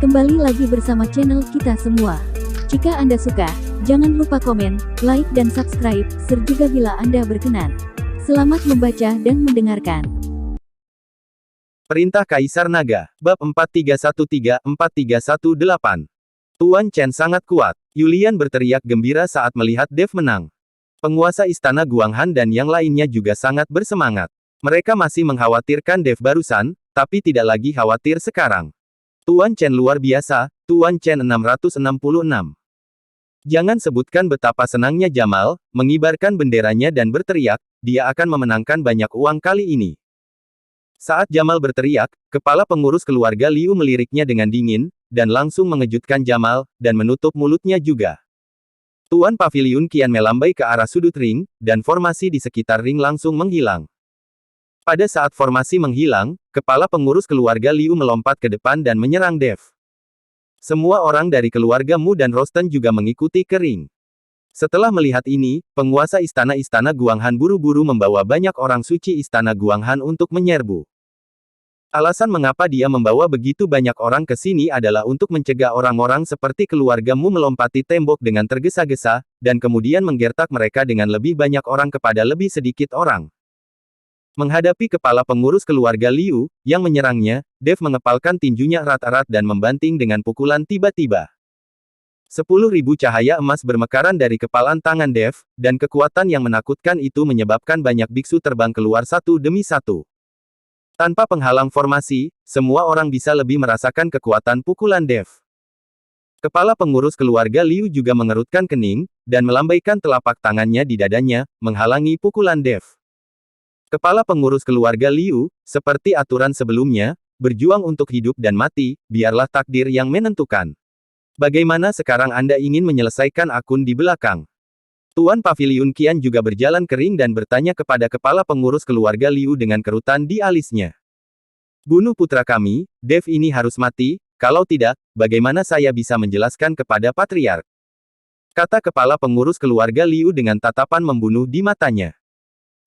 Kembali lagi bersama channel kita semua. Jika Anda suka, jangan lupa komen, like dan subscribe, serta bila Anda berkenan. Selamat membaca dan mendengarkan. Perintah Kaisar Naga, Bab 4313-4318. Tuan Chen sangat kuat. Yulian berteriak gembira saat melihat Dev menang. Penguasa Istana Guanghan dan yang lainnya juga sangat bersemangat. Mereka masih mengkhawatirkan Dev barusan, tapi tidak lagi khawatir sekarang. Tuan Chen luar biasa, Tuan Chen 666. Jangan sebutkan betapa senangnya Jamal, mengibarkan benderanya dan berteriak, dia akan memenangkan banyak uang kali ini. Saat Jamal berteriak, kepala pengurus keluarga Liu meliriknya dengan dingin, dan langsung mengejutkan Jamal, dan menutup mulutnya juga. Tuan Paviliun kian melambai ke arah sudut ring, dan formasi di sekitar ring langsung menghilang. Pada saat formasi menghilang, kepala pengurus keluarga Liu melompat ke depan dan menyerang Dev. Semua orang dari keluarga Mu dan Rosten juga mengikuti ke ring. Setelah melihat ini, penguasa istana Guanghan buru-buru membawa banyak orang suci istana Guanghan untuk menyerbu. Alasan mengapa dia membawa begitu banyak orang ke sini adalah untuk mencegah orang-orang seperti keluarga Mu melompati tembok dengan tergesa-gesa, dan kemudian menggertak mereka dengan lebih banyak orang kepada lebih sedikit orang. Menghadapi kepala pengurus keluarga Liu, yang menyerangnya, Dev mengepalkan tinjunya erat-erat dan membanting dengan pukulan tiba-tiba. 10.000 cahaya emas bermekaran dari kepalan tangan Dev, dan kekuatan yang menakutkan itu menyebabkan banyak biksu terbang keluar satu demi satu. Tanpa penghalang formasi, semua orang bisa lebih merasakan kekuatan pukulan Dev. Kepala pengurus keluarga Liu juga mengerutkan kening, dan melambaikan telapak tangannya di dadanya, menghalangi pukulan Dev. Kepala pengurus keluarga Liu, seperti aturan sebelumnya, berjuang untuk hidup dan mati, biarlah takdir yang menentukan. Bagaimana sekarang Anda ingin menyelesaikan akun di belakang? Tuan Paviliun Qian juga berjalan ke ring dan bertanya kepada kepala pengurus keluarga Liu dengan kerutan di alisnya. Bunuh putra kami, Dev ini harus mati, kalau tidak, bagaimana saya bisa menjelaskan kepada Patriark? Kata kepala pengurus keluarga Liu dengan tatapan membunuh di matanya.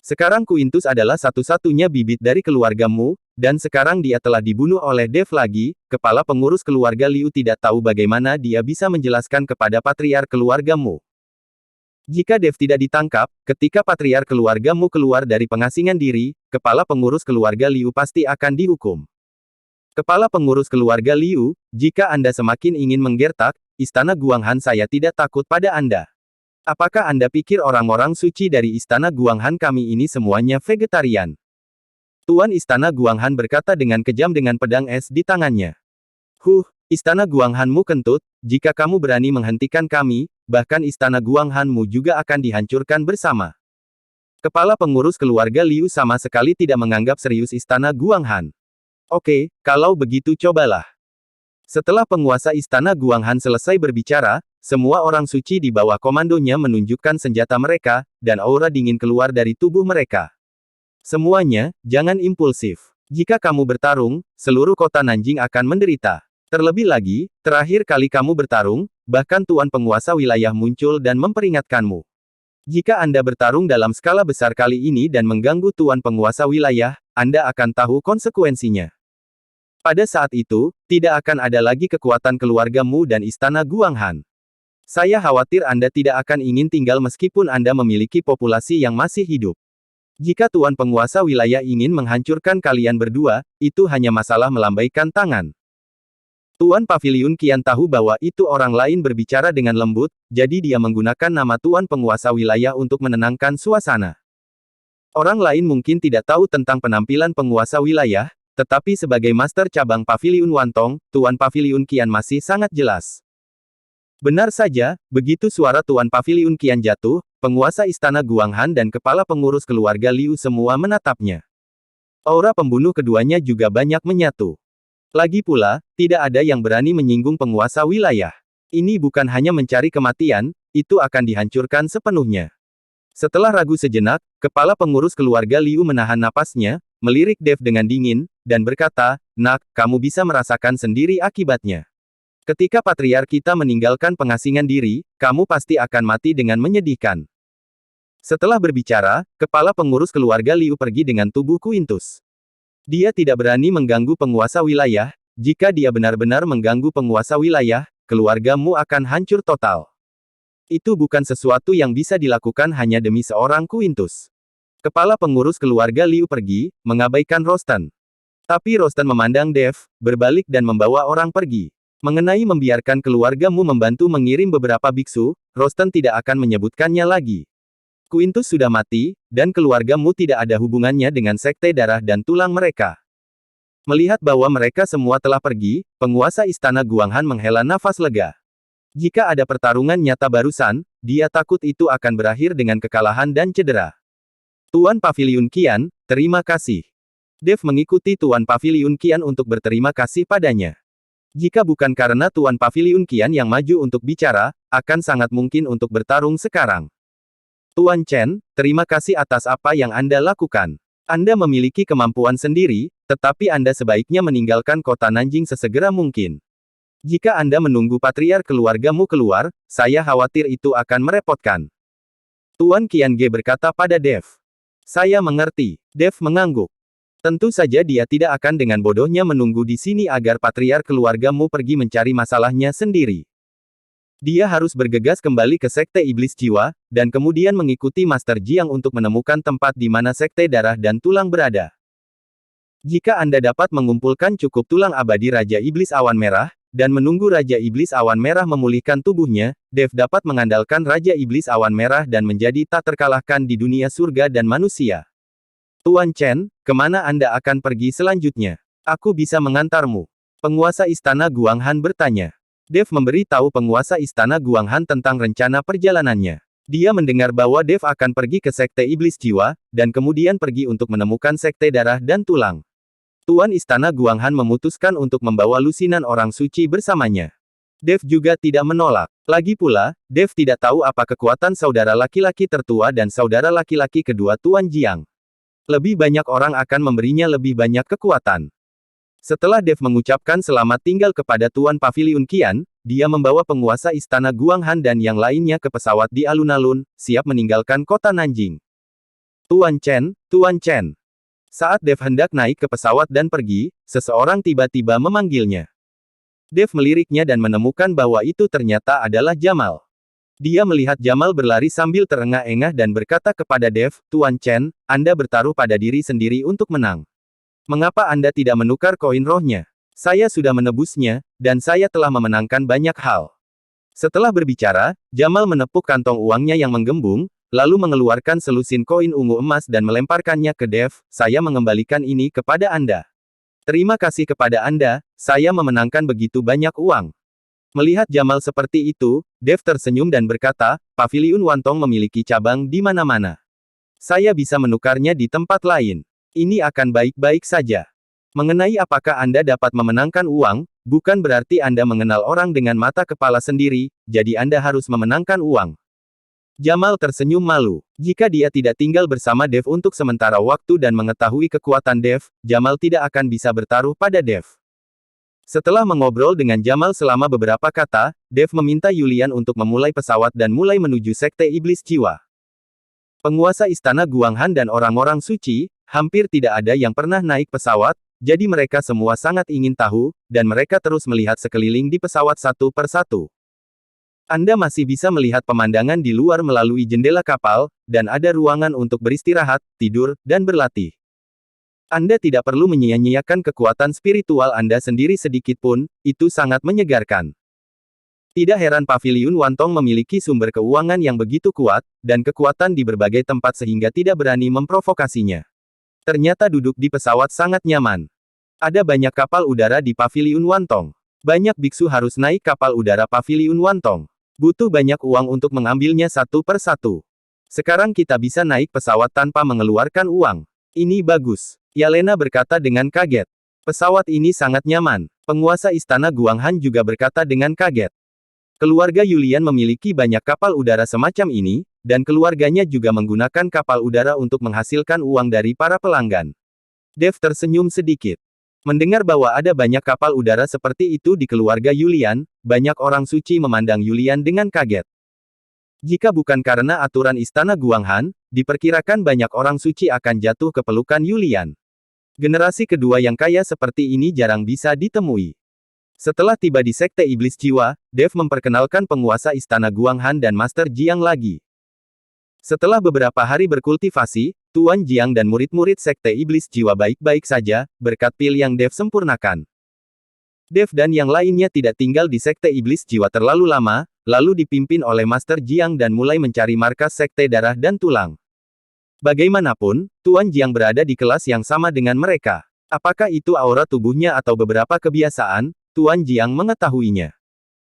Sekarang Quintus adalah satu-satunya bibit dari keluargamu, dan sekarang dia telah dibunuh oleh Dev lagi. Kepala pengurus keluarga Liu tidak tahu bagaimana dia bisa menjelaskan kepada patriark keluargamu. Jika Dev tidak ditangkap, ketika patriark keluargamu keluar dari pengasingan diri, kepala pengurus keluarga Liu pasti akan dihukum. Kepala pengurus keluarga Liu, jika Anda semakin ingin menggertak, istana Guanghan saya tidak takut pada Anda. Apakah Anda pikir orang-orang suci dari istana Guanghan kami ini semuanya vegetarian? Tuan istana Guanghan berkata dengan kejam dengan pedang es di tangannya. Istana Guanghanmu kentut, jika kamu berani menghentikan kami, bahkan istana Guanghanmu juga akan dihancurkan bersama. Kepala pengurus keluarga Liu sama sekali tidak menganggap serius istana Guanghan. Oke, kalau begitu cobalah. Setelah penguasa istana Guanghan selesai berbicara, semua orang suci di bawah komandonya menunjukkan senjata mereka, dan aura dingin keluar dari tubuh mereka. Semuanya, jangan impulsif. Jika kamu bertarung, seluruh kota Nanjing akan menderita. Terlebih lagi, terakhir kali kamu bertarung, bahkan tuan penguasa wilayah muncul dan memperingatkanmu. Jika Anda bertarung dalam skala besar kali ini dan mengganggu tuan penguasa wilayah, Anda akan tahu konsekuensinya. Pada saat itu, tidak akan ada lagi kekuatan keluargamu dan istana Guanghan. Saya khawatir Anda tidak akan ingin tinggal meskipun Anda memiliki populasi yang masih hidup. Jika tuan penguasa wilayah ingin menghancurkan kalian berdua, itu hanya masalah melambaikan tangan. Tuan Paviliun Qian tahu bahwa itu orang lain berbicara dengan lembut, jadi dia menggunakan nama tuan penguasa wilayah untuk menenangkan suasana. Orang lain mungkin tidak tahu tentang penampilan penguasa wilayah, tetapi sebagai master cabang Paviliun Wantong, Tuan Paviliun Qian masih sangat jelas. Benar saja, begitu suara Tuan Paviliun Qian jatuh, penguasa istana Guanghan dan kepala pengurus keluarga Liu semua menatapnya. Aura pembunuh keduanya juga banyak menyatu. Lagi pula, tidak ada yang berani menyinggung penguasa wilayah. Ini bukan hanya mencari kematian, itu akan dihancurkan sepenuhnya. Setelah ragu sejenak, kepala pengurus keluarga Liu menahan napasnya, melirik Dev dengan dingin, dan berkata, "Nak, kamu bisa merasakan sendiri akibatnya. Ketika patriark kita meninggalkan pengasingan diri, kamu pasti akan mati dengan menyedihkan." Setelah berbicara, kepala pengurus keluarga Liu pergi dengan tubuh Quintus. Dia tidak berani mengganggu penguasa wilayah. Jika dia benar-benar mengganggu penguasa wilayah, keluargamu akan hancur total. Itu bukan sesuatu yang bisa dilakukan hanya demi seorang Quintus. Kepala pengurus keluarga Liu pergi, mengabaikan Rosten. Tapi Rosten memandang Dev, berbalik dan membawa orang pergi. Mengenai membiarkan keluargamu membantu mengirim beberapa biksu, Rosten tidak akan menyebutkannya lagi. Quintus sudah mati, dan keluargamu tidak ada hubungannya dengan sekte darah dan tulang mereka. Melihat bahwa mereka semua telah pergi, penguasa istana Guanghan menghela nafas lega. Jika ada pertarungan nyata barusan, dia takut itu akan berakhir dengan kekalahan dan cedera. Tuan Paviliun Qian, terima kasih. Dev mengikuti Tuan Paviliun Qian untuk berterima kasih padanya. Jika bukan karena Tuan Paviliun Qian yang maju untuk bicara, akan sangat mungkin untuk bertarung sekarang. Tuan Chen, terima kasih atas apa yang Anda lakukan. Anda memiliki kemampuan sendiri, tetapi Anda sebaiknya meninggalkan kota Nanjing sesegera mungkin. Jika Anda menunggu patriark keluargamu keluar, saya khawatir itu akan merepotkan. Tuan Qian Ge berkata pada Dev. Saya mengerti. Dev mengangguk. Tentu saja dia tidak akan dengan bodohnya menunggu di sini agar patriark keluargamu pergi mencari masalahnya sendiri. Dia harus bergegas kembali ke Sekte Iblis Jiwa, dan kemudian mengikuti Master Jiang untuk menemukan tempat di mana Sekte Darah dan Tulang berada. Jika Anda dapat mengumpulkan cukup tulang abadi Raja Iblis Awan Merah, dan menunggu Raja Iblis Awan Merah memulihkan tubuhnya, Dev dapat mengandalkan Raja Iblis Awan Merah dan menjadi tak terkalahkan di dunia surga dan manusia. Tuan Chen, kemana Anda akan pergi selanjutnya? Aku bisa mengantarmu. Penguasa Istana Guanghan bertanya. Dev memberi tahu penguasa Istana Guanghan tentang rencana perjalanannya. Dia mendengar bahwa Dev akan pergi ke Sekte Iblis Jiwa, dan kemudian pergi untuk menemukan Sekte Darah dan Tulang. Tuan Istana Guanghan memutuskan untuk membawa lusinan orang suci bersamanya. Dev juga tidak menolak. Lagi pula, Dev tidak tahu apa kekuatan saudara laki-laki tertua dan saudara laki-laki kedua Tuan Jiang. Lebih banyak orang akan memberinya lebih banyak kekuatan. Setelah Dev mengucapkan selamat tinggal kepada Tuan Paviliun Qian, dia membawa penguasa Istana Guanghan dan yang lainnya ke pesawat di alun-alun, siap meninggalkan kota Nanjing. Tuan Chen, Tuan Chen. Saat Dev hendak naik ke pesawat dan pergi, seseorang tiba-tiba memanggilnya. Dev meliriknya dan menemukan bahwa itu ternyata adalah Jamal. Dia melihat Jamal berlari sambil terengah-engah dan berkata kepada Dev, Tuan Chen, Anda bertaruh pada diri sendiri untuk menang. Mengapa Anda tidak menukar koin rohnya? Saya sudah menebusnya, dan saya telah memenangkan banyak hal. Setelah berbicara, Jamal menepuk kantong uangnya yang menggembung, lalu mengeluarkan selusin koin ungu emas dan melemparkannya ke Dev, saya mengembalikan ini kepada Anda. Terima kasih kepada Anda, saya memenangkan begitu banyak uang. Melihat Jamal seperti itu, Dev tersenyum dan berkata, Paviliun Wantong memiliki cabang di mana-mana. Saya bisa menukarnya di tempat lain. Ini akan baik-baik saja. Mengenai apakah Anda dapat memenangkan uang, bukan berarti Anda mengenal orang dengan mata kepala sendiri, jadi Anda harus memenangkan uang. Jamal tersenyum malu. Jika dia tidak tinggal bersama Dev untuk sementara waktu dan mengetahui kekuatan Dev, Jamal tidak akan bisa bertaruh pada Dev. Setelah mengobrol dengan Jamal selama beberapa kata, Dev meminta Yulian untuk memulai pesawat dan mulai menuju Sekte Iblis Jiwa. Penguasa Istana Guanghan dan orang-orang suci, hampir tidak ada yang pernah naik pesawat, jadi mereka semua sangat ingin tahu, dan mereka terus melihat sekeliling di pesawat satu per satu. Anda masih bisa melihat pemandangan di luar melalui jendela kapal, dan ada ruangan untuk beristirahat, tidur, dan berlatih. Anda tidak perlu menyia-nyiakan kekuatan spiritual Anda sendiri sedikit pun, itu sangat menyegarkan. Tidak heran Paviliun Wantong memiliki sumber keuangan yang begitu kuat, dan kekuatan di berbagai tempat sehingga tidak berani memprovokasinya. Ternyata duduk di pesawat sangat nyaman. Ada banyak kapal udara di Paviliun Wantong. Banyak biksu harus naik kapal udara Paviliun Wantong. Butuh banyak uang untuk mengambilnya satu per satu. Sekarang kita bisa naik pesawat tanpa mengeluarkan uang. Ini bagus. Yelena berkata dengan kaget. Pesawat ini sangat nyaman. Penguasa Istana Guanghan juga berkata dengan kaget. Keluarga Yulian memiliki banyak kapal udara semacam ini, dan keluarganya juga menggunakan kapal udara untuk menghasilkan uang dari para pelanggan. Dev tersenyum sedikit. Mendengar bahwa ada banyak kapal udara seperti itu di keluarga Yulian, banyak orang suci memandang Yulian dengan kaget. Jika bukan karena aturan Istana Guanghan, diperkirakan banyak orang suci akan jatuh ke pelukan Yulian. Generasi kedua yang kaya seperti ini jarang bisa ditemui. Setelah tiba di Sekte Iblis Jiwa, Dev memperkenalkan penguasa Istana Guanghan dan Master Jiang lagi. Setelah beberapa hari berkultivasi, Tuan Jiang dan murid-murid Sekte Iblis Jiwa baik-baik saja, berkat pil yang Dev sempurnakan. Dev dan yang lainnya tidak tinggal di Sekte Iblis Jiwa terlalu lama, lalu dipimpin oleh Master Jiang dan mulai mencari markas Sekte Darah dan Tulang. Bagaimanapun, Tuan Jiang berada di kelas yang sama dengan mereka. Apakah itu aura tubuhnya atau beberapa kebiasaan, Tuan Jiang mengetahuinya.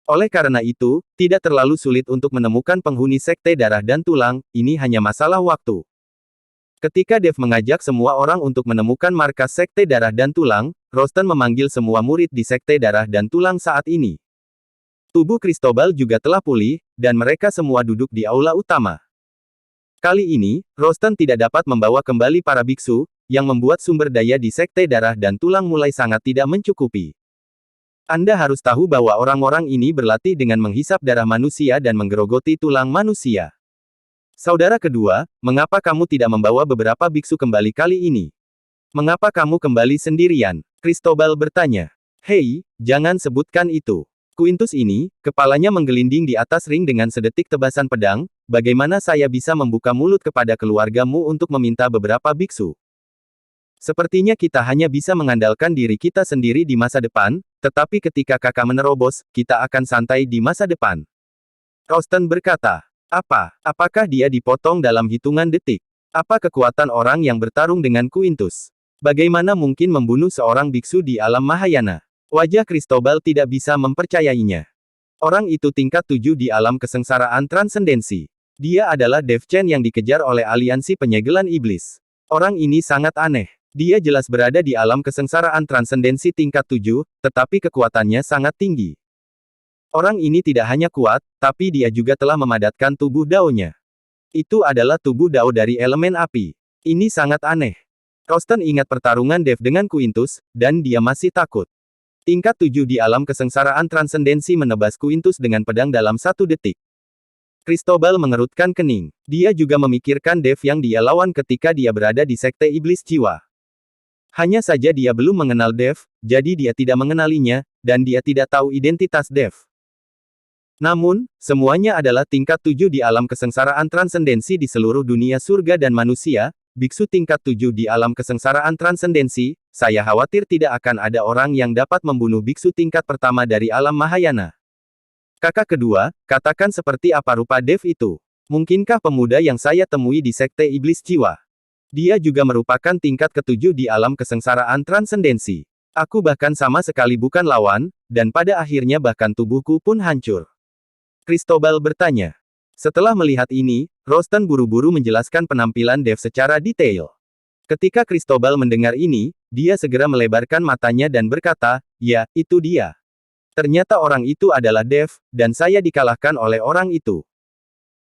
Oleh karena itu, tidak terlalu sulit untuk menemukan penghuni Sekte Darah dan Tulang, ini hanya masalah waktu. Ketika Dev mengajak semua orang untuk menemukan markas Sekte Darah dan Tulang, Rosten memanggil semua murid di Sekte Darah dan Tulang saat ini. Tubuh Cristobal juga telah pulih, dan mereka semua duduk di aula utama. Kali ini, Rosten tidak dapat membawa kembali para biksu, yang membuat sumber daya di Sekte Darah dan Tulang mulai sangat tidak mencukupi. Anda harus tahu bahwa orang-orang ini berlatih dengan menghisap darah manusia dan menggerogoti tulang manusia. Saudara kedua, mengapa kamu tidak membawa beberapa biksu kembali kali ini? Mengapa kamu kembali sendirian? Cristobal bertanya. Hei, jangan sebutkan itu. Quintus ini, kepalanya menggelinding di atas ring dengan sedetik tebasan pedang, bagaimana saya bisa membuka mulut kepada keluargamu untuk meminta beberapa biksu? Sepertinya kita hanya bisa mengandalkan diri kita sendiri di masa depan, tetapi ketika kakak menerobos, kita akan santai di masa depan. Rosten berkata, apakah dia dipotong dalam hitungan detik? Apa kekuatan orang yang bertarung dengan Quintus? Bagaimana mungkin membunuh seorang biksu di alam Mahayana? Wajah Cristobal tidak bisa mempercayainya. Orang itu tingkat 7 di alam kesengsaraan transendensi. Dia adalah Dev Chen yang dikejar oleh aliansi penyegelan iblis. Orang ini sangat aneh. Dia jelas berada di alam kesengsaraan transendensi tingkat 7, tetapi kekuatannya sangat tinggi. Orang ini tidak hanya kuat, tapi dia juga telah memadatkan tubuh Dao-nya. Itu adalah tubuh Dao dari elemen api. Ini sangat aneh. Rosten ingat pertarungan Dev dengan Quintus, dan dia masih takut. Tingkat 7 di alam kesengsaraan transendensi menebas Quintus dengan pedang dalam 1 detik. Cristobal mengerutkan kening. Dia juga memikirkan Dev yang dia lawan ketika dia berada di Sekte Iblis Jiwa. Hanya saja dia belum mengenal Dev, jadi dia tidak mengenalinya, dan dia tidak tahu identitas Dev. Namun, semuanya adalah tingkat 7 di alam kesengsaraan transendensi di seluruh dunia surga dan manusia, biksu tingkat 7 di alam kesengsaraan transendensi, saya khawatir tidak akan ada orang yang dapat membunuh biksu tingkat pertama dari alam Mahayana. Kakak kedua, katakan seperti apa rupa Dev itu? Mungkinkah pemuda yang saya temui di Sekte Iblis Jiwa? Dia juga merupakan tingkat ketujuh di alam kesengsaraan transendensi. Aku bahkan sama sekali bukan lawan, dan pada akhirnya bahkan tubuhku pun hancur. Cristobal bertanya. Setelah melihat ini, Rosten buru-buru menjelaskan penampilan Dev secara detail. Ketika Cristobal mendengar ini, dia segera melebarkan matanya dan berkata, ya, itu dia. Ternyata orang itu adalah Dev, dan saya dikalahkan oleh orang itu.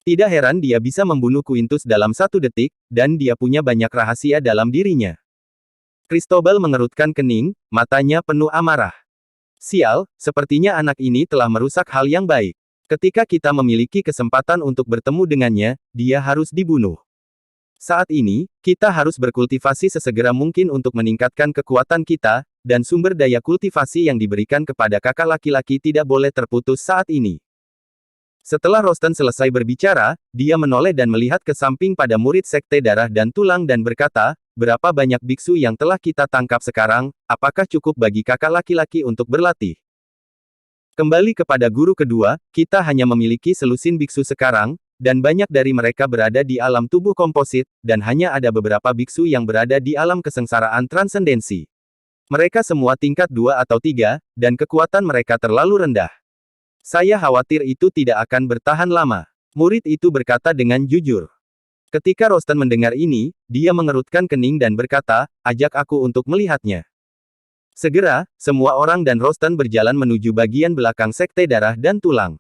Tidak heran dia bisa membunuh Quintus dalam 1 detik, dan dia punya banyak rahasia dalam dirinya. Cristobal mengerutkan kening, matanya penuh amarah. Sial, sepertinya anak ini telah merusak hal yang baik. Ketika kita memiliki kesempatan untuk bertemu dengannya, dia harus dibunuh. Saat ini, kita harus berkultivasi sesegera mungkin untuk meningkatkan kekuatan kita, dan sumber daya kultivasi yang diberikan kepada kakak laki-laki tidak boleh terputus saat ini. Setelah Rosten selesai berbicara, dia menoleh dan melihat ke samping pada murid Sekte Darah dan Tulang dan berkata, berapa banyak biksu yang telah kita tangkap sekarang, apakah cukup bagi kakak laki-laki untuk berlatih? Kembali kepada guru kedua, kita hanya memiliki selusin biksu sekarang, dan banyak dari mereka berada di alam tubuh komposit, dan hanya ada beberapa biksu yang berada di alam kesengsaraan transendensi. Mereka semua tingkat 2 atau 3, dan kekuatan mereka terlalu rendah. Saya khawatir itu tidak akan bertahan lama. Murid itu berkata dengan jujur. Ketika Rosten mendengar ini, dia mengerutkan kening dan berkata, ajak aku untuk melihatnya. Segera, semua orang dan Rosten berjalan menuju bagian belakang Sekte Darah dan Tulang.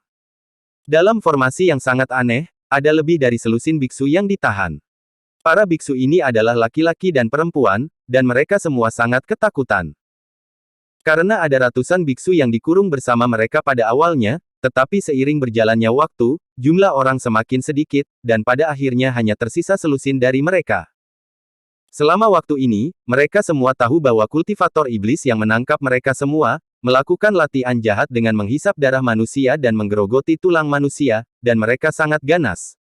Dalam formasi yang sangat aneh, ada lebih dari selusin biksu yang ditahan. Para biksu ini adalah laki-laki dan perempuan, dan mereka semua sangat ketakutan. Karena ada ratusan biksu yang dikurung bersama mereka pada awalnya, tetapi seiring berjalannya waktu, jumlah orang semakin sedikit, dan pada akhirnya hanya tersisa selusin dari mereka. Selama waktu ini, mereka semua tahu bahwa kultivator iblis yang menangkap mereka semua, melakukan latihan jahat dengan menghisap darah manusia dan menggerogoti tulang manusia, dan mereka sangat ganas.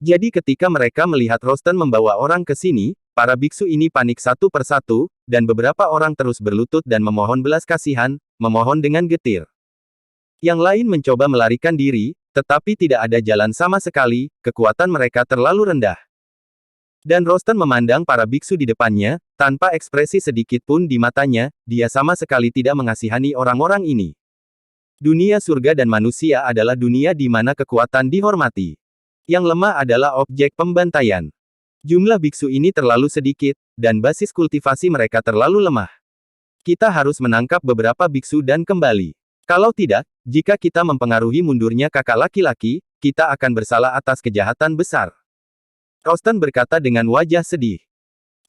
Jadi ketika mereka melihat Rosten membawa orang ke sini, para biksu ini panik satu persatu, dan beberapa orang terus berlutut dan memohon belas kasihan, memohon dengan getir. Yang lain mencoba melarikan diri, tetapi tidak ada jalan sama sekali, kekuatan mereka terlalu rendah. Dan Rosten memandang para biksu di depannya, tanpa ekspresi sedikit pun di matanya, dia sama sekali tidak mengasihani orang-orang ini. Dunia surga dan manusia adalah dunia di mana kekuatan dihormati. Yang lemah adalah objek pembantaian. Jumlah biksu ini terlalu sedikit, dan basis kultivasi mereka terlalu lemah. Kita harus menangkap beberapa biksu dan kembali. Kalau tidak, jika kita mempengaruhi mundurnya kakak laki-laki, kita akan bersalah atas kejahatan besar. Rosten berkata dengan wajah sedih.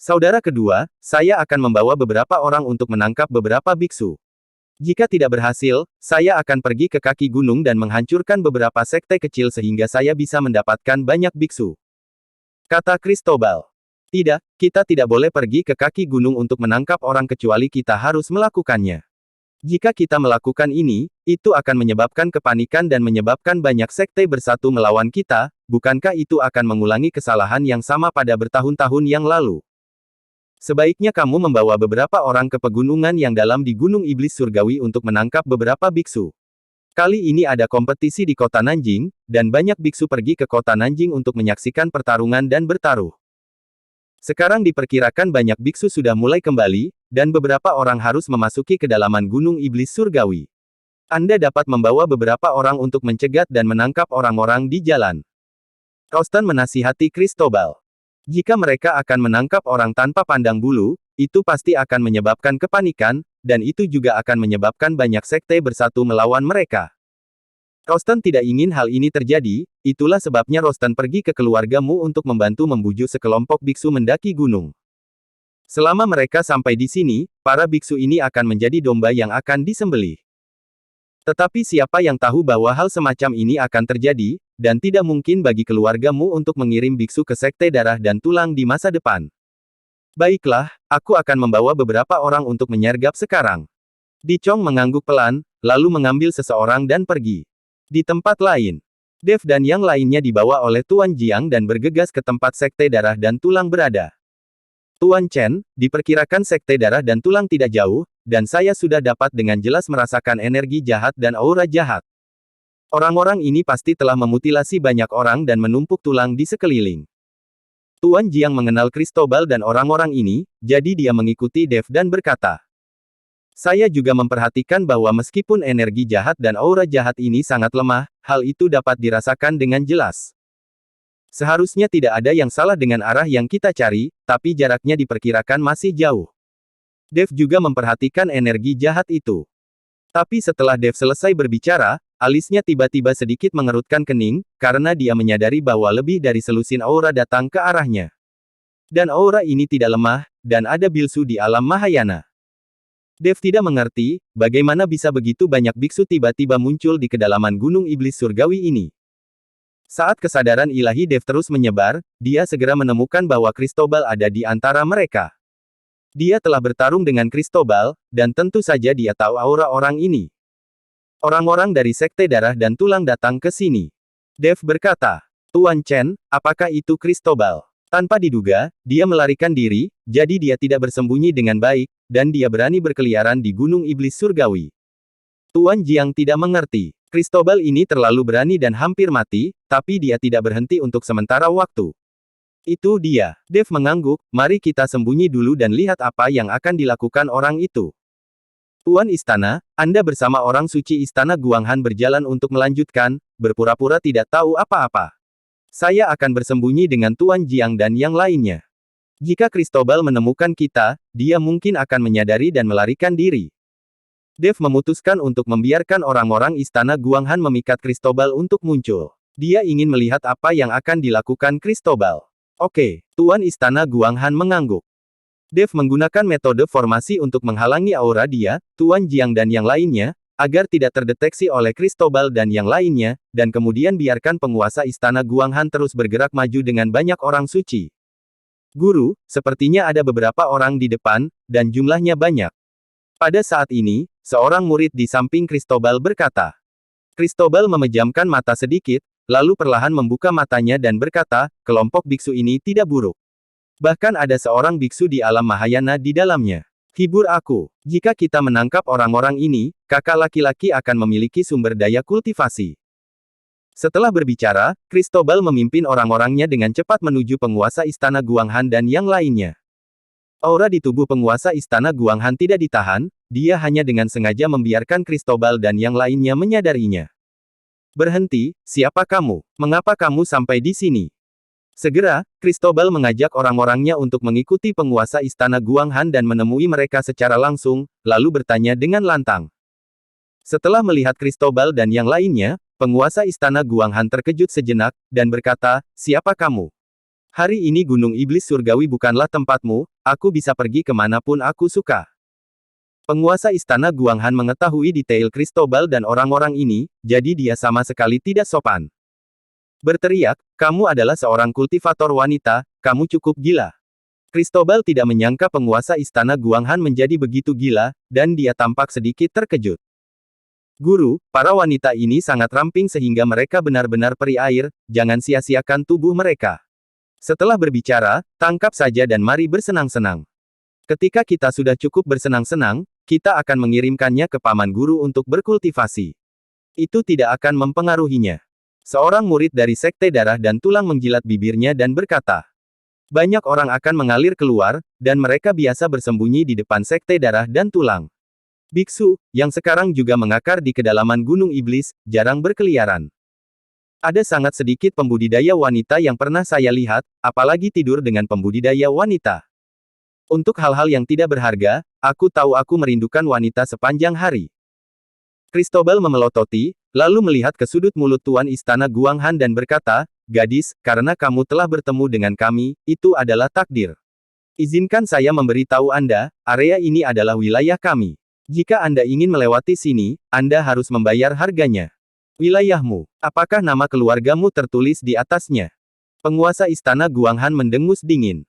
Saudara kedua, saya akan membawa beberapa orang untuk menangkap beberapa biksu. Jika tidak berhasil, saya akan pergi ke kaki gunung dan menghancurkan beberapa sekte kecil sehingga saya bisa mendapatkan banyak biksu. Kata Cristobal. Tidak, kita tidak boleh pergi ke kaki gunung untuk menangkap orang kecuali kita harus melakukannya. Jika kita melakukan ini, itu akan menyebabkan kepanikan dan menyebabkan banyak sekte bersatu melawan kita, bukankah itu akan mengulangi kesalahan yang sama pada bertahun-tahun yang lalu? Sebaiknya kamu membawa beberapa orang ke pegunungan yang dalam di Gunung Iblis Surgawi untuk menangkap beberapa biksu. Kali ini ada kompetisi di kota Nanjing, dan banyak biksu pergi ke kota Nanjing untuk menyaksikan pertarungan dan bertaruh. Sekarang diperkirakan banyak biksu sudah mulai kembali, dan beberapa orang harus memasuki kedalaman Gunung Iblis Surgawi. Anda dapat membawa beberapa orang untuk mencegat dan menangkap orang-orang di jalan. Rosten menasihati Cristobal. Jika mereka akan menangkap orang tanpa pandang bulu, itu pasti akan menyebabkan kepanikan, dan itu juga akan menyebabkan banyak sekte bersatu melawan mereka. Rosten tidak ingin hal ini terjadi, itulah sebabnya Rosten pergi ke keluargamu untuk membantu membujuk sekelompok biksu mendaki gunung. Selama mereka sampai di sini, para biksu ini akan menjadi domba yang akan disembelih. Tetapi siapa yang tahu bahwa hal semacam ini akan terjadi, dan tidak mungkin bagi keluargamu untuk mengirim biksu ke sekte darah dan tulang di masa depan. Baiklah, aku akan membawa beberapa orang untuk menyergap sekarang. Di Chong mengangguk pelan, lalu mengambil seseorang dan pergi. Di tempat lain, Dev dan yang lainnya dibawa oleh Tuan Jiang dan bergegas ke tempat sekte darah dan tulang berada. Tuan Chen, diperkirakan sekte darah dan tulang tidak jauh, dan saya sudah dapat dengan jelas merasakan energi jahat dan aura jahat. Orang-orang ini pasti telah memutilasi banyak orang dan menumpuk tulang di sekeliling. Tuan Jiang mengenal Cristobal dan orang-orang ini, jadi dia mengikuti Dev dan berkata, saya juga memperhatikan bahwa meskipun energi jahat dan aura jahat ini sangat lemah, hal itu dapat dirasakan dengan jelas. Seharusnya tidak ada yang salah dengan arah yang kita cari, tapi jaraknya diperkirakan masih jauh. Dev juga memperhatikan energi jahat itu. Tapi setelah Dev selesai berbicara, alisnya tiba-tiba sedikit mengerutkan kening, karena dia menyadari bahwa lebih dari selusin aura datang ke arahnya. Dan aura ini tidak lemah, dan ada bilsu di alam Mahayana. Dev tidak mengerti, bagaimana bisa begitu banyak biksu tiba-tiba muncul di kedalaman Gunung Iblis Surgawi ini. Saat kesadaran ilahi Dev terus menyebar, dia segera menemukan bahwa Cristobal ada di antara mereka. Dia telah bertarung dengan Cristobal, dan tentu saja dia tahu aura orang ini. Orang-orang dari sekte darah dan tulang datang ke sini. Dev berkata, Tuan Chen, apakah itu Cristobal? Tanpa diduga, dia melarikan diri, jadi dia tidak bersembunyi dengan baik, dan dia berani berkeliaran di Gunung Iblis Surgawi. Tuan Jiang tidak mengerti. Cristobal ini terlalu berani dan hampir mati, tapi dia tidak berhenti untuk sementara waktu. Itu dia. Dev mengangguk, mari kita sembunyi dulu dan lihat apa yang akan dilakukan orang itu. Tuan Istana, Anda bersama orang suci Istana Guanghan berjalan untuk melanjutkan, berpura-pura tidak tahu apa-apa. Saya akan bersembunyi dengan Tuan Jiang dan yang lainnya. Jika Cristobal menemukan kita, dia mungkin akan menyadari dan melarikan diri. Dev memutuskan untuk membiarkan orang-orang Istana Guanghan memikat Cristobal untuk muncul. Dia ingin melihat apa yang akan dilakukan Cristobal. Oke, Tuan Istana Guanghan mengangguk. Dev menggunakan metode formasi untuk menghalangi aura dia, Tuan Jiang dan yang lainnya, agar tidak terdeteksi oleh Cristobal dan yang lainnya, dan kemudian biarkan penguasa Istana Guanghan terus bergerak maju dengan banyak orang suci. Guru, sepertinya ada beberapa orang di depan, dan jumlahnya banyak. Pada saat ini, seorang murid di samping Cristobal berkata. Cristobal memejamkan mata sedikit, lalu perlahan membuka matanya dan berkata, kelompok biksu ini tidak buruk. Bahkan ada seorang biksu di alam Mahayana di dalamnya. Hibur aku. Jika kita menangkap orang-orang ini, kakak laki-laki akan memiliki sumber daya kultivasi. Setelah berbicara, Cristobal memimpin orang-orangnya dengan cepat menuju penguasa istana Guanghan dan yang lainnya. Aura di tubuh penguasa istana Guanghan tidak ditahan, dia hanya dengan sengaja membiarkan Cristobal dan yang lainnya menyadarinya. Berhenti, siapa kamu? Mengapa kamu sampai di sini? Segera, Cristobal mengajak orang-orangnya untuk mengikuti penguasa istana Guanghan dan menemui mereka secara langsung, lalu bertanya dengan lantang. Setelah melihat Cristobal dan yang lainnya, penguasa istana Guanghan terkejut sejenak, dan berkata, siapa kamu? Hari ini Gunung Iblis Surgawi bukanlah tempatmu, aku bisa pergi kemanapun aku suka. Penguasa istana Guanghan mengetahui detail Cristobal dan orang-orang ini, jadi dia sama sekali tidak sopan. Berteriak, kamu adalah seorang kultivator wanita, kamu cukup gila. Cristobal tidak menyangka penguasa istana Guanghan menjadi begitu gila, dan dia tampak sedikit terkejut. Guru, para wanita ini sangat ramping sehingga mereka benar-benar peri air, jangan sia-siakan tubuh mereka. Setelah berbicara, tangkap saja dan mari bersenang-senang. Ketika kita sudah cukup bersenang-senang, kita akan mengirimkannya ke paman guru untuk berkultivasi. Itu tidak akan mempengaruhinya. Seorang murid dari Sekte Darah dan Tulang menjilat bibirnya dan berkata, banyak orang akan mengalir keluar, dan mereka biasa bersembunyi di depan Sekte Darah dan Tulang. Biksu, yang sekarang juga mengakar di kedalaman Gunung Iblis, jarang berkeliaran. Ada sangat sedikit pembudidaya wanita yang pernah saya lihat, apalagi tidur dengan pembudidaya wanita. Untuk hal-hal yang tidak berharga, aku tahu aku merindukan wanita sepanjang hari. Cristobal memelototi, lalu melihat ke sudut mulut tuan istana Guanghan dan berkata, gadis, karena kamu telah bertemu dengan kami, itu adalah takdir. Izinkan saya memberitahu Anda, area ini adalah wilayah kami. Jika Anda ingin melewati sini, Anda harus membayar harganya. Wilayahmu, apakah nama keluargamu tertulis di atasnya? Penguasa istana Guanghan mendengus dingin.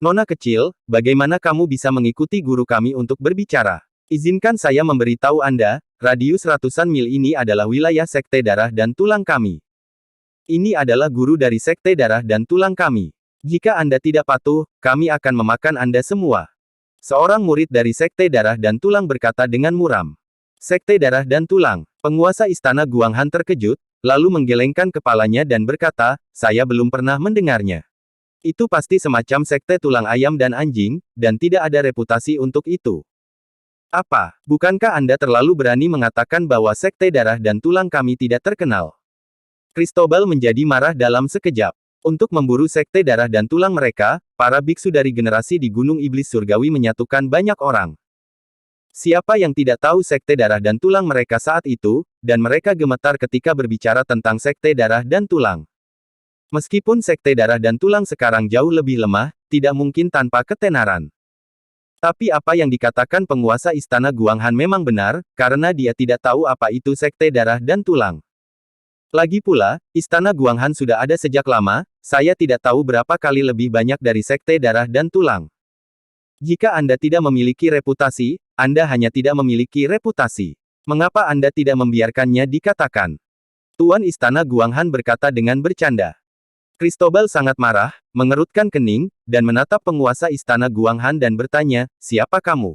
Nona kecil, bagaimana kamu bisa mengikuti guru kami untuk berbicara? Izinkan saya memberitahu Anda, radius ratusan mil ini adalah wilayah Sekte Darah dan Tulang kami. Ini adalah guru dari Sekte Darah dan Tulang kami. Jika Anda tidak patuh, kami akan memakan Anda semua. Seorang murid dari Sekte Darah dan Tulang berkata dengan muram. Sekte Darah dan Tulang. Penguasa istana Guanghan terkejut, lalu menggelengkan kepalanya dan berkata, saya belum pernah mendengarnya. Itu pasti semacam sekte tulang ayam dan anjing, dan tidak ada reputasi untuk itu. Apa, bukankah Anda terlalu berani mengatakan bahwa Sekte Darah dan Tulang kami tidak terkenal? Cristobal menjadi marah dalam sekejap. Untuk memburu Sekte Darah dan Tulang mereka, para biksu dari generasi di Gunung Iblis Surgawi menyatukan banyak orang. Siapa yang tidak tahu Sekte Darah dan Tulang mereka saat itu, dan mereka gemetar ketika berbicara tentang Sekte Darah dan Tulang. Meskipun Sekte Darah dan Tulang sekarang jauh lebih lemah, tidak mungkin tanpa ketenaran. Tapi apa yang dikatakan penguasa istana Guanghan memang benar, karena dia tidak tahu apa itu Sekte Darah dan Tulang. Lagi pula, istana Guanghan sudah ada sejak lama, saya tidak tahu berapa kali lebih banyak dari Sekte Darah dan Tulang. Jika Anda tidak memiliki reputasi, Anda hanya tidak memiliki reputasi. Mengapa Anda tidak membiarkannya dikatakan? Tuan istana Guanghan berkata dengan bercanda. Cristobal sangat marah, mengerutkan kening, dan menatap penguasa istana Guanghan dan bertanya, siapa kamu?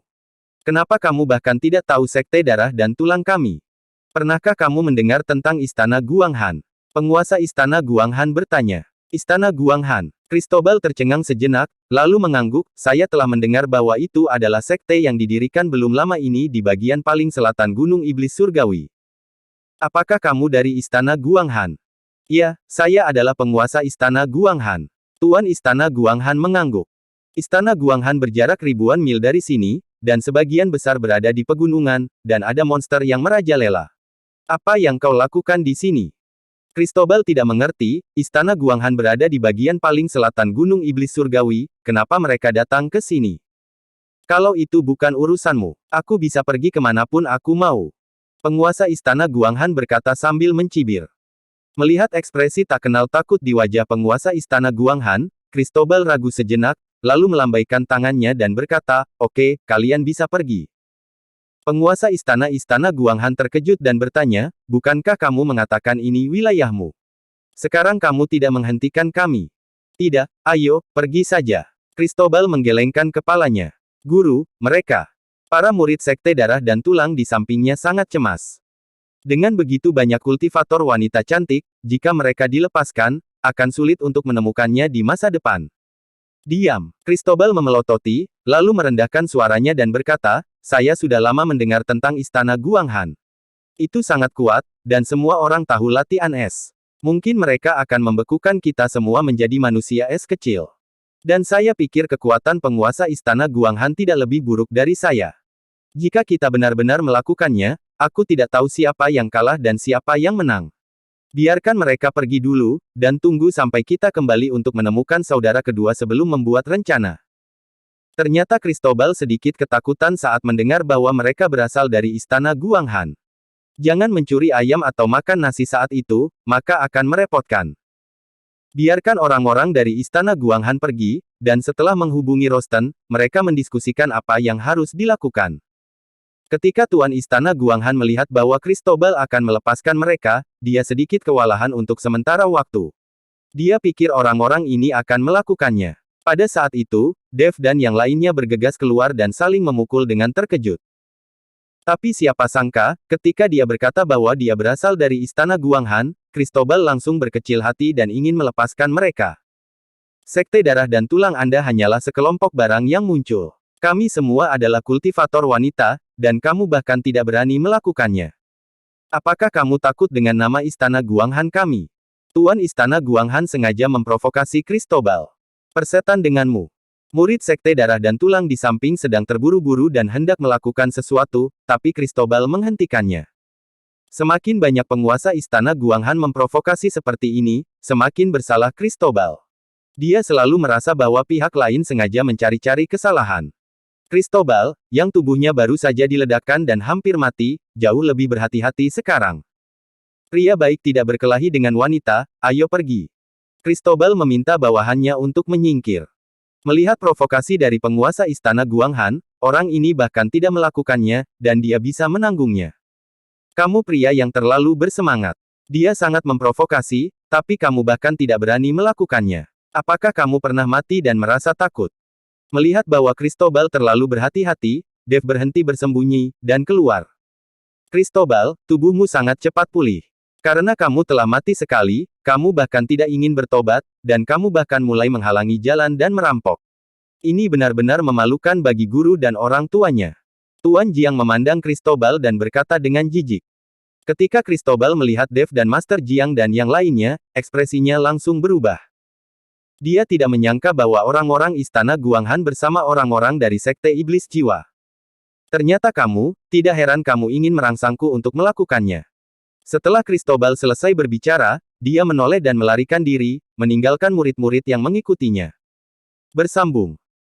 Kenapa kamu bahkan tidak tahu Sekte Darah dan Tulang kami? Pernahkah kamu mendengar tentang istana Guanghan? Penguasa istana Guanghan bertanya. Istana Guanghan. Cristobal tercengang sejenak, lalu mengangguk, saya telah mendengar bahwa itu adalah sekte yang didirikan belum lama ini di bagian paling selatan Gunung Iblis Surgawi. Apakah kamu dari istana Guanghan? Ya, saya adalah penguasa istana Guanghan. Tuan istana Guanghan mengangguk. Istana Guanghan berjarak ribuan mil dari sini, dan sebagian besar berada di pegunungan, dan ada monster yang merajalela. Apa yang kau lakukan di sini? Cristobal tidak mengerti, istana Guanghan berada di bagian paling selatan Gunung Iblis Surgawi, kenapa mereka datang ke sini? Kalau itu bukan urusanmu, aku bisa pergi kemanapun aku mau. Penguasa istana Guanghan berkata sambil mencibir. Melihat ekspresi tak kenal takut di wajah penguasa istana Guanghan, Cristobal ragu sejenak, lalu melambaikan tangannya dan berkata, "Oke, kalian bisa pergi." Penguasa istana Guanghan terkejut dan bertanya, "Bukankah kamu mengatakan ini wilayahmu? Sekarang kamu tidak menghentikan kami?" "Tidak, ayo, pergi saja." Cristobal menggelengkan kepalanya. "Guru, mereka." Para murid Sekte Darah dan Tulang di sampingnya sangat cemas. Dengan begitu banyak kultivator wanita cantik, jika mereka dilepaskan, akan sulit untuk menemukannya di masa depan. "Diam." Cristobal memelototi, lalu merendahkan suaranya dan berkata, "Saya sudah lama mendengar tentang istana Guanghan. Itu sangat kuat, dan semua orang tahu latihan es. Mungkin mereka akan membekukan kita semua menjadi manusia es kecil. Dan saya pikir kekuatan penguasa istana Guanghan tidak lebih buruk dari saya. Jika kita benar-benar melakukannya, aku tidak tahu siapa yang kalah dan siapa yang menang. Biarkan mereka pergi dulu, dan tunggu sampai kita kembali untuk menemukan saudara kedua sebelum membuat rencana." Ternyata Cristobal sedikit ketakutan saat mendengar bahwa mereka berasal dari istana Guanghan. Jangan mencuri ayam atau makan nasi saat itu, maka akan merepotkan. Biarkan orang-orang dari istana Guanghan pergi, dan setelah menghubungi Rosten, mereka mendiskusikan apa yang harus dilakukan. Ketika Tuan Istana Guanghan melihat bahwa Cristobal akan melepaskan mereka, dia sedikit kewalahan untuk sementara waktu. Dia pikir orang-orang ini akan melakukannya. Pada saat itu, Dev dan yang lainnya bergegas keluar dan saling memukul dengan terkejut. Tapi siapa sangka, ketika dia berkata bahwa dia berasal dari istana Guanghan, Cristobal langsung berkecil hati dan ingin melepaskan mereka. "Sekte Darah dan Tulang Anda hanyalah sekelompok barang yang muncul. Kami semua adalah kultivator wanita, dan kamu bahkan tidak berani melakukannya. Apakah kamu takut dengan nama istana Guanghan kami?" Tuan Istana Guanghan sengaja memprovokasi Cristobal. "Persetan denganmu." Murid Sekte Darah dan Tulang di samping sedang terburu-buru dan hendak melakukan sesuatu, tapi Cristobal menghentikannya. Semakin banyak penguasa istana Guanghan memprovokasi seperti ini, semakin bersalah Cristobal. Dia selalu merasa bahwa pihak lain sengaja mencari-cari kesalahan. Cristobal, yang tubuhnya baru saja diledakkan dan hampir mati, jauh lebih berhati-hati sekarang. "Pria baik tidak berkelahi dengan wanita, ayo pergi." Cristobal meminta bawahannya untuk menyingkir. Melihat provokasi dari penguasa istana Guanghan, orang ini bahkan tidak melakukannya, dan dia bisa menanggungnya. "Kamu pria yang terlalu bersemangat. Dia sangat memprovokasi, tapi kamu bahkan tidak berani melakukannya. Apakah kamu pernah mati dan merasa takut?" Melihat bahwa Cristobal terlalu berhati-hati, Dev berhenti bersembunyi, dan keluar. "Cristobal, tubuhmu sangat cepat pulih. Karena kamu telah mati sekali, kamu bahkan tidak ingin bertobat, dan kamu bahkan mulai menghalangi jalan dan merampok. Ini benar-benar memalukan bagi guru dan orang tuanya." Tuan Jiang memandang Cristobal dan berkata dengan jijik. Ketika Cristobal melihat Dev dan Master Jiang dan yang lainnya, ekspresinya langsung berubah. Dia tidak menyangka bahwa orang-orang istana Guanghan bersama orang-orang dari Sekte Iblis Jiwa. "Ternyata kamu, tidak heran kamu ingin merangsangku untuk melakukannya." Setelah Cristobal selesai berbicara, dia menoleh dan melarikan diri, meninggalkan murid-murid yang mengikutinya. Bersambung.